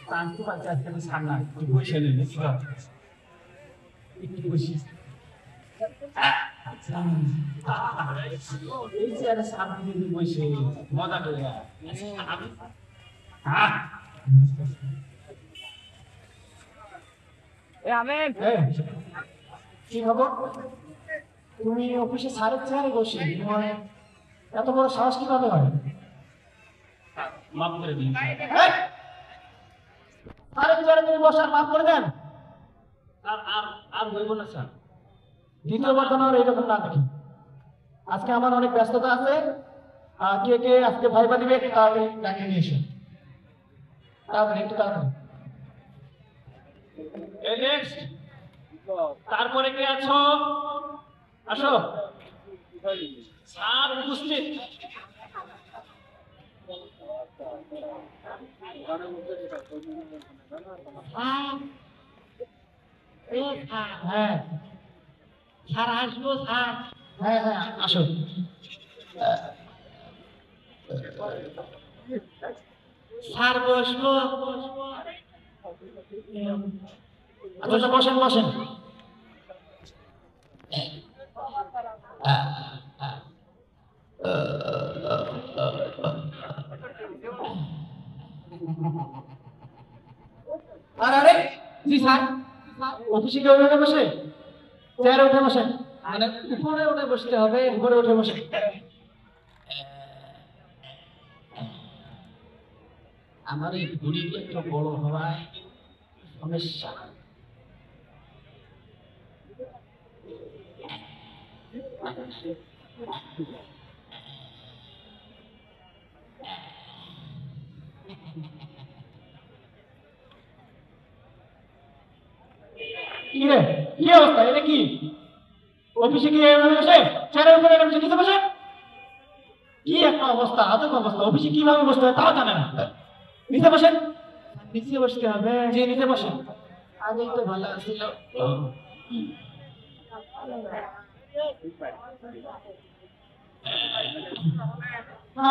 টানতে পারছি আজকে আমি সার না একটু বসে নেই কি কর একটু বসি এই চেয়ারে সামনে যদি বসে মজা করে কি খবর? তুমি অফিসে সারের চেয়ারে বসে তোমার এত বড় সাহস কিভাবে হয়? মাফ করে দিন সারের চেয়ারে তুমি বসার মাফ করে দেন। আর আর আর হইব না স্যার, দ্বিতীয়বার যেন আর এইরকম না দেখি। আজকে আমার অনেক ব্যস্ততা আছে, কে কে আজকে ভাইবা দিবে একটু তাড়াতাড়ি ডাকিয়ে নিয়ে এসো, তাড়াতাড়ি একটু তাড়াতাড়ি। এই নেক্সট, তারপরে কে আছো? আসো, স্যার উপস্থিত। হ্যাঁ স্যার আসবো স্যার। হ্যাঁ হ্যাঁ আসো। স্যার বসবো? আচ্ছা বসেন বসেন। আরে জি স্যার, অফিসে কেউ উঠে বসে? চেয়ারে উঠে বসেন। মানে উপরে উঠে বসতে হবে? উপরে উঠে বসে। আমার এই ঘুড়িটা একটু বড় হওয়ায় সমস্যা। কি রে, কি অবস্থা? এটা কি অফিসে কি এভাবে বসে? চেয়ারের উপরে বসে নিচে বসে? কি একটা অবস্থা, আজব অবস্থা। অফিসে কিভাবে বসতে হয় তাও জানে না। নিচে বসেন। নিচে বসতে হবে? যে নিচে বসেন। আগেই তো ভালো ছিল।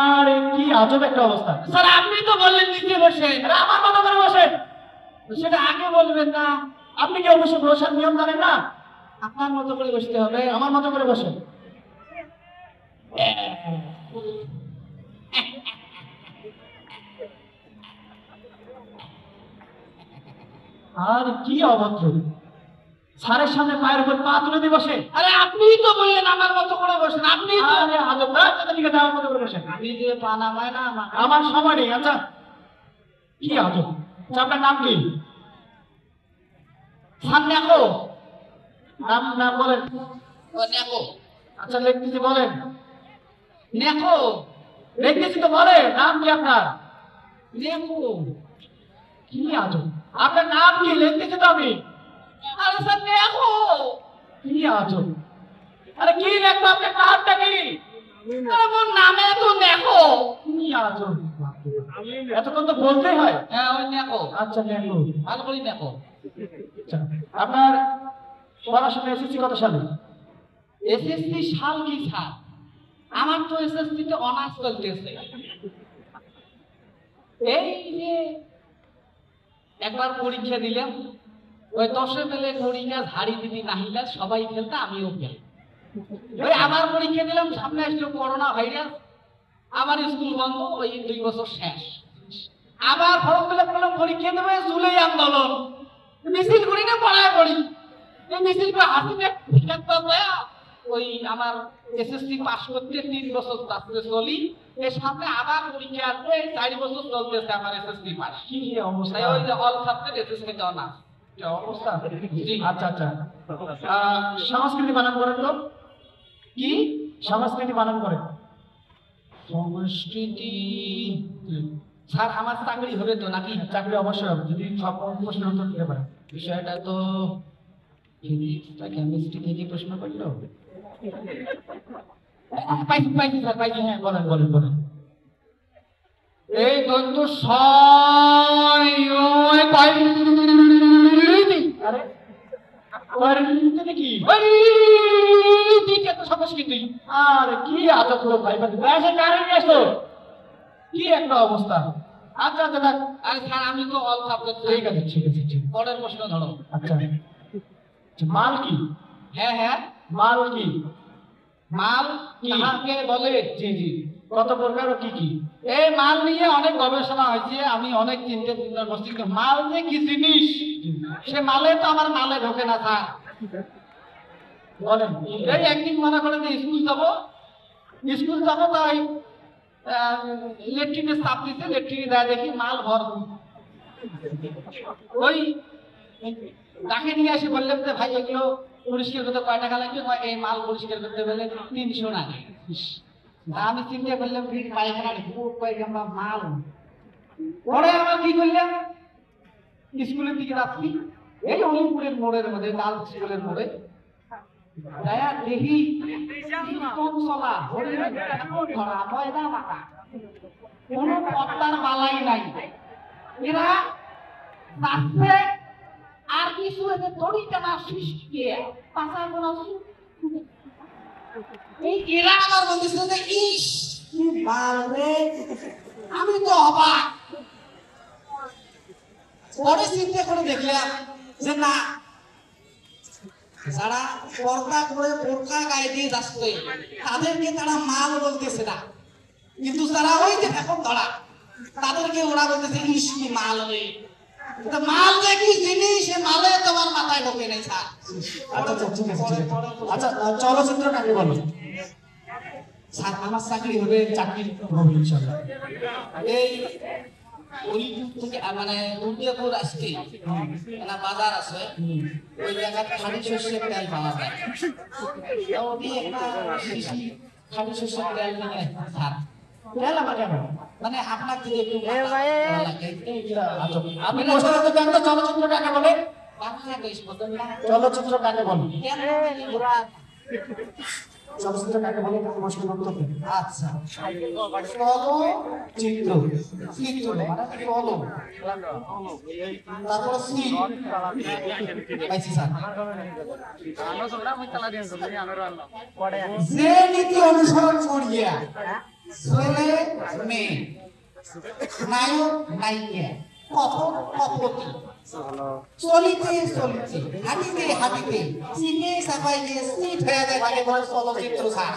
আরে কি আজব একটা অবস্থা। স্যার আপনি তো বললেন নিচে বসে, আমার মতো করে বসেন। সেটা আগে বলবেন না? আপনি কি অফিসে বসার নিয়ম জানেন না? আপনার মতো করে বসতে হবে। আমার মতো করে বসেন। আর কি অভদ্র, স্যারের সামনে পায়ের উপর পা তুলে দিয়ে বসে। আরে আপনিই তো বললেন আমার মতো করে বসেন। আপনি তো আজব না? ঠিক আছে আমার মতো করে বসেন। আমি যে পা নামায় না, আমার সময় নেই। আচ্ছা কি আজব। আচ্ছা আপনার নাম কি? স্যার নেকো। নাম নাম বলেন। নেকো। আচ্ছা লিখতেছি বলেন। নেকো লিখতেছি তো বলেন। নাম কি আপনার? নেকো। কি আজব, আপনার নাম কি? লিখতেছি তো আমি। আরে স্যার নেকো। কি আজব, আরে কি লিখবো? আপনার নামটা কি? আরে মোর নামে তো নেকো। কি আজব, এতক্ষণ তো বলতেই হয়। হ্যাঁ ওই নেকো। আচ্ছা নেকো, ভালো করে নেকো। আচ্ছা আপনার পড়াশোনা এসএসসি কত সালে? এসএসসি সাল কি স্যার? আমার তো এসএসসি তে অনার্স চলতেছে। এই যে একবার পরীক্ষা দিলাম, ওই 10 পেলে পরীক্ষা ঝাড়ি দিদি নাহিলা সবাই খেলতে, আমিও খেল। ওই আবার পরীক্ষা দিলাম, সামনে আসলো করোনা ভাইরাস, আমার স্কুল বন্ধ, ওই 2 বছর শেষ। আবার ফর্ম ফিল আপ করলাম, পরীক্ষা দেবে, জুলাই আন্দোলন, মিছিল করি না পড়ায় পড়ি। এই মিছিল করে হাসিনে ওই আমার এসএসসি পাস করতে 3 বছর চাকরি চলি, এর সামনে আবার পরীক্ষা আসবে, 4 বছর চলতেছে আমার এসএসসি পাস। কি অবস্থা, ওই যে অল সাবজেক্ট এসএসসি তে না কি অবস্থা। আচ্ছা আচ্ছা, সংস্কৃতি বানান করেন তো? কি সংস্কৃতি বানান করেন? সংস্কৃতি স্যার আমার চাকরি হবে তো নাকি? চাকরি অবশ্যই হবে যদি সব প্রশ্নের উত্তর দিতে পারেন। বিষয়টা তো ফিজিক্সটা কেমিস্ট্রি থেকে প্রশ্ন করলো। পাইছি পাইছি স্যার পাইছি। হ্যাঁ বলেন বলেন বলেন। এই দন্ত ছয় ওই কয়? আরে কয়টা কি? এত সংস্কৃতি, আর কি আজব লোক ভাই। কারেন্ট আসতো, কি একটা অবস্থা। আচ্ছা আচ্ছা থাক। আরে স্যার আমি তো অল সাবজেক্ট। ঠিক আছে ঠিক আছে ঠিক আছে। পরের প্রশ্ন ধরো। আচ্ছা আচ্ছা, মাল কি? হ্যাঁ হ্যাঁ, মাল কি? মাল কি? কাকে বলে? জি জি, কত প্রকার ও কি কি? এই মাল নিয়ে অনেক গবেষণা হয়েছে, আমি অনেক চিন্তা করছি, কিন্তু মাল যে কি জিনিস সে মালে তো আমার মালে ঢোকে না স্যার। বলেন। এই একদিন মনে করে যে স্কুল যাবো তাই লেট্রিনের চাপ দিচ্ছে, লেট্রিনে দেয় দেখি মাল ভরপুর। ওই তাকে নিয়ে এসে বললাম যে ভাই এগুলো পরিষ্কার করতে কয় টাকা লাগবে? কয় এই মাল পরিষ্কার করতে গেলে 300 টাকা। আমি চিন্তা করলাম পায়খানার ভূত পায়খানা মাল। পরে আবার কি করলাম, স্কুলের দিকে যাচ্ছি, এই অলিমপুরের মোড়ের মধ্যে, লাল স্কুলের মোড়ে যায়া দেখি চলা হরিণের ঠ্যাঙর ধরা, ময়দা মাখা, কোনো পদ্মার বালাই নাই। এরা যাচ্ছে আর কিছু এদের দড়ি টানা সৃষ্টি পাশা করা। এই এরা আমার বলতেছিল যে ইস কি মাল রে, আমি তো অবাক। পরে চিন্তা করে দেখলাম যে না, যারা পর্দা করে বোরকা গায়ে দিয়ে যাচ্ছে তাদেরকে তারা মাল বলতেছে না, কিন্তু যারা ওই যে এখন ধরা তাদেরকে ওরা বলতেছে ইস কি মাল রে। তো মাল যে কি জিনিস, সে মালে তোমার মাথায় ঢোকে নাই স্যার। আচ্ছা আচ্ছা ঠিক আছে ঠিক আছে। আচ্ছা চলচ্চিত্র কাকে বলে? স্যার আমার চাকরি হবে। চাকরি হবে ইনশাআল্লাহ। এই অলিপুর থেকে মানে দুর্গাপুর আসতে একটা বাজার আছে, ওই জায়গায় খাঁটি শস্যের তেল পাওয়া যায়। তো ওটি একটা শিশি খাঁটি শস্যের তেল নিয়ে স্যার, তেল আমার কেন? মানে আপনার যদি একটু লাগে। আচ্ছা, আপনি প্রশ্ন করতে চান তো চলচ্চিত্র কাকে বলে? বাংলাদেশ বলতেন না চলচ্চিত্র কাকে বলে? কেন ওরা। চলচ্চিত্র কাকে বলে প্রশ্ন করতে হবে। আচ্ছা চলচ্চিত্র, চিত্র মানে চলো, তারপর পাইছি স্যার। যে নীতি অনুসরণ করিয়া ছেলে মেয়ে, নায়ক নায়িকা, কখন কপতি, চলিতে চলিতে, হাঁটিতে হাঁটিতে, চিনে চাপাইলে সিট হয়ে যায়, তাকে বলে চলচ্চিত্র স্যার।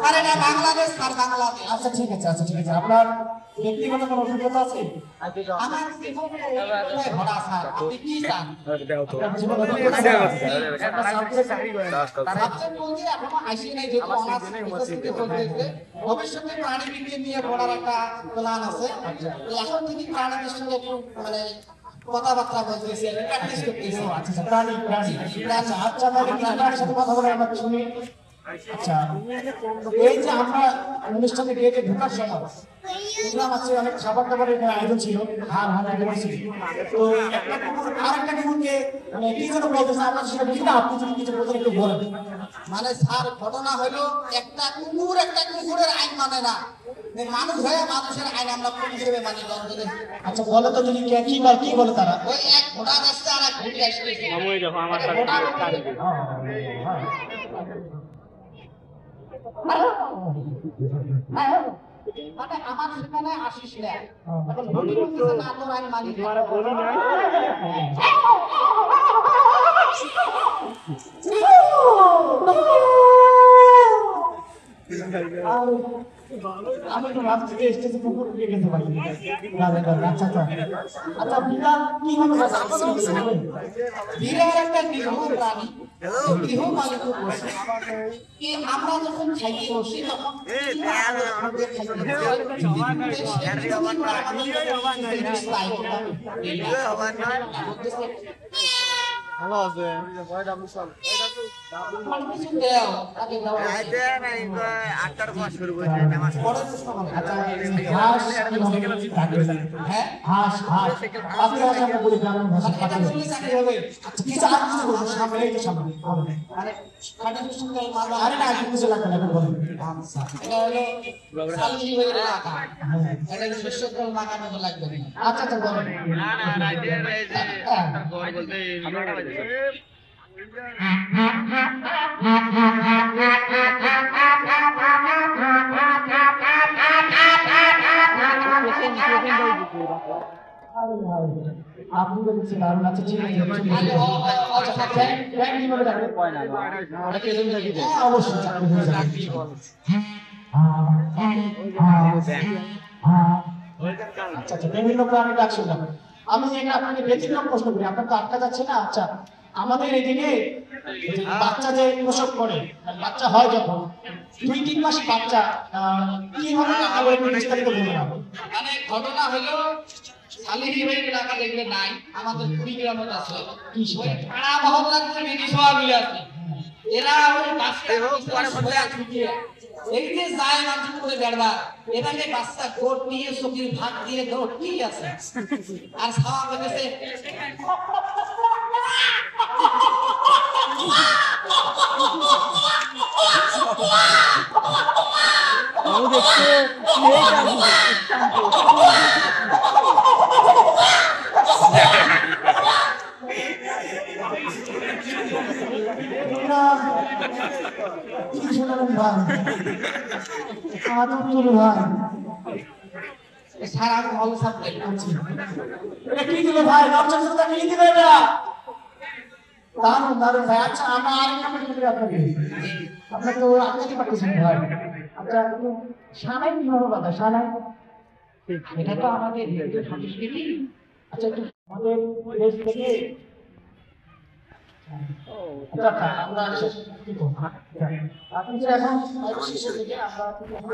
আর এটা বাংলাদেশ স্যার, বাংলাদেশ। আচ্ছা ঠিক আছে আচ্ছা ঠিক আছে। আপনার ব্যক্তিগত কোনো অভিজ্ঞতা আছে? আমার জীবনে অভিজ্ঞতায় ভরা স্যার, আপনি কি চান? আপনার জীবনে অভিজ্ঞতা আছে? একটা সাবজেক্ট সাবজেক্ট বলতে এখনো আসি নাই, যেহেতু অনার্স প্রস্তুতি চলতেছে। ভবিষ্যতে প্রাণী বিজ্ঞান নিয়ে পড়ার একটা প্ল্যান আছে। এখন থেকে প্রাণীদের সঙ্গে একটু মানে কথাবার্তা বলতেছি, প্র্যাকটিস করতেছি। আচ্ছা আচ্ছা, প্রাণী প্রাণী আচ্ছা আচ্ছা, আমাকে কিছু প্রাণীর সাথে কথা বলে আমরা শুনি। আচ্ছা, এই যে আমরা অনুষ্ঠানে গেটে ঢোকার সময় দেখলাম আছে অনেক খাবার দাবারের আয়োজন ছিল, হার হার একেবারে ছিল। তো একটা কুকুর আর একটা কুকুরকে মানে কি যেন বলতেছে, আমরা সেটা বুঝি না, আপনি যদি কিছু বলতেন একটু বলেন। মানে স্যার ঘটনা হলো, একটা কুকুরের আইন মানে না, যে মানুষ হয়ে মানুষের আইন আমরা কোন হিসেবে মানি বলুন তো দেখি? আচ্ছা বলে তো যদি কি বলে তারা? ওই এক ঘোড়া আসছে আর এক ঘুড়ি আসছে। মানে আমার সেখানে আসিস না, এখন ঘুড়ি বলতেছে না তোর আইন মানি না। আমি তো ভাবছি যে স্টেজে কুকুর ঢুকে গেছে ভাই। আচ্ছা আচ্ছা আচ্ছা, বিড়াল কিভাবে বাঁচাবে? বিড়াল একটা গৃহ প্রাণী, গৃহপালিত পশু। আমরা যখন খাইতে বসি তখন আমাদের খাইতে ভালো আছে আটটার পর শুরু করে আচ্ছা, হাঁস কিভাবে ডাকে? হ্যাঁ হাঁস হাঁস পাখি আছে, আমরা বলি গ্রামের ভাষায় পাখি। আচ্ছা কিছু আর কিছু বলুন, সামনে এই যে সামনে বলেন। আরে না, আর কিছু লাগবে না, এখন বলেন। এটা হলো সালজি হয়ে রাখা, এটা শস্য তেল মাখানো লাগবে না। আচ্ছা আচ্ছা বলেন। না না রাইতের এই যে আটটার পর বলতে 9টা বাজে আরে ভাই, আপনি বলেছেন দারুণ আছে, ঠিক আছে। আচ্ছা, ব্যাংক কিভাবে যাবে? হ্যাঁ, অবশ্যই চাকরি হয়ে যাবে। আচ্ছা আচ্ছা, বিভিন্ন প্রাণী ডাক শুনলাম। আমি এটা আপনাকে ব্যতিক্রম প্রশ্ন করি, আপনার তো আটকা যাচ্ছে না। আচ্ছা, আমাদের এদিকে এই যে বাচ্চা যে প্রসব করে, মানে বাচ্চা হয় যখন 2-3 মাস বাচ্চা কিভাবে আবার একটু বিস্তারিত বলবেন আপনি? মানে ঘটনা হলো শালিহিবাই এলাকা দেখলে নাই, আমাদের কুড়িগ্রামে আছে। কি ওই সেটা? পাড়া মহল্লার যে বিধি সভা মিলে আছে, এরা ওই বাচ্চা এই যে যায় মানুষ করে বেড়বা, এটাকে বাচ্চা কোট নিয়ে চোখের ভাগ দিয়ে দৌড় কি আছে আর ছাওয়া বেঁধেছে। না, কি শোনালেন ভাই? আদর তুলে ভাই। সারা হল সাবজেক্ট এটা কি দিল ভাই? নবচন্দ্রতা কি দিল এটা? দারুণ দারুণ ভাই। আচ্ছা, আমরা আরেকটা প্রশ্ন করি আপনাকে। আপনার তো আটকাতে পারতেছেন ভাই। আচ্ছা, আপনি সানাই কিভাবে বাঁধা? সানাই এটা তো আমাদের হিন্দু সংস্কৃতি। আচ্ছা, একটু আমাদের দেশ থেকে আচ্ছা আচ্ছা, আমরা শেষ কি করব? আচ্ছা, আপনি যে এখন শেষে থেকে আমরা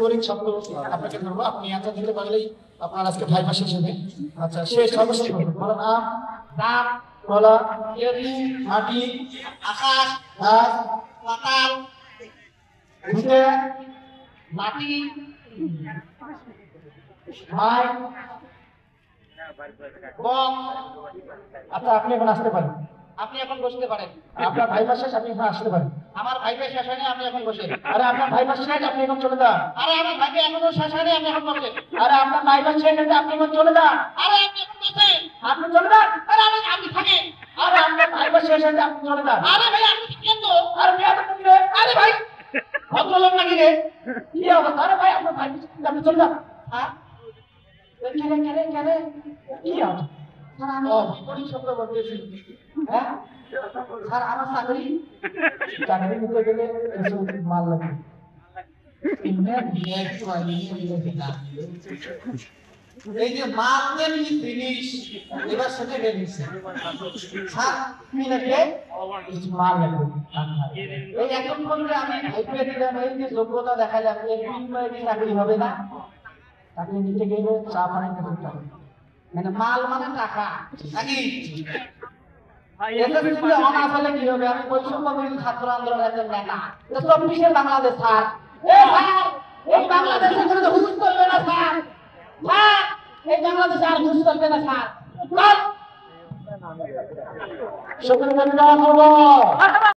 গরিব শব্দ আপনাকে ধরবো, আপনি আনসার দিতে পারলেই আপনার আজকে ভাইবা শেষ হবে। আচ্ছা, শেষ সর্বশেষ বলুন। বলেন আম, রাম, কলা, কেতু, মাটি, আকাশ, গাছ, পাতাল, ভূতে, মাটি, মাই। বক। আচ্ছা, আপনি এখন আসতে পারেন। আপনি এখন বসতে পারেন। আপনার ভাইবা শেষ, আপনি এখন আসতে পারেন। আমার ভাইকে শেষ হয়নি, আপনি এখন বসে। আরে আপনার ভাইবা শেষ, আপনি এখন চলে যান। আরে আমার ভাইকে এখনো শেষ হয়নি, আপনি এখন বসে। আরে আপনার ভাইবা শেষ, আপনি এখন চলে যান। আরে আপনি এখন বসে। আপনি চলে যান। আরে আমি থাকি। আরে আপনার ভাইবা শেষ, আপনি চলে যান। আরে ভাই আপনি থাকেন তো। আরে মেয়ে আপনি রে, আরে ভাই ভদ্রলোক নাকি রে? কি অবস্থা? আরে ভাই, আপনার ভাইবা শেষ, আপনি চলে যান। হ্যাঁ? কেন কেন কেন কি অবস্থা? স্যার আমি বিপরীত শব্দ বলতেছি। হ্যাঁ, স্যার আমার চাকরি চাকরি নিতে গেলে কিছু মাল লাগে। এমনি বিয়ে একটু আগে নিয়ে দিলাম। এই যে মারলেন কি জিনিস এবার সেটা বেরিয়েছে। স্যার কি লাগে? কিছু মাল লাগবে। এই এতক্ষণ যে আমি ভাইপে দিলাম, এই যে যোগ্যতা দেখালাম, এর বিনিময়ে কি চাকরি হবে না? চাকরি নিতে গেলে চা পানি করতে হবে। মানে মাল মানে টাকা নাকি? এসএসসিতে অনার্স হলে কি হবে? আমি বৈষম্য বিরোধী ছাত্র আন্দোলনের একজন নেতা। এটা 24-এর বাংলাদেশ স্যার। স্যার, এই বাংলাদেশে কোনো তো হুজুর চলবে না স্যার। স্যার, এই বাংলাদেশে আর হুজুর চলবে না স্যার। সকলে ধন্যবাদ।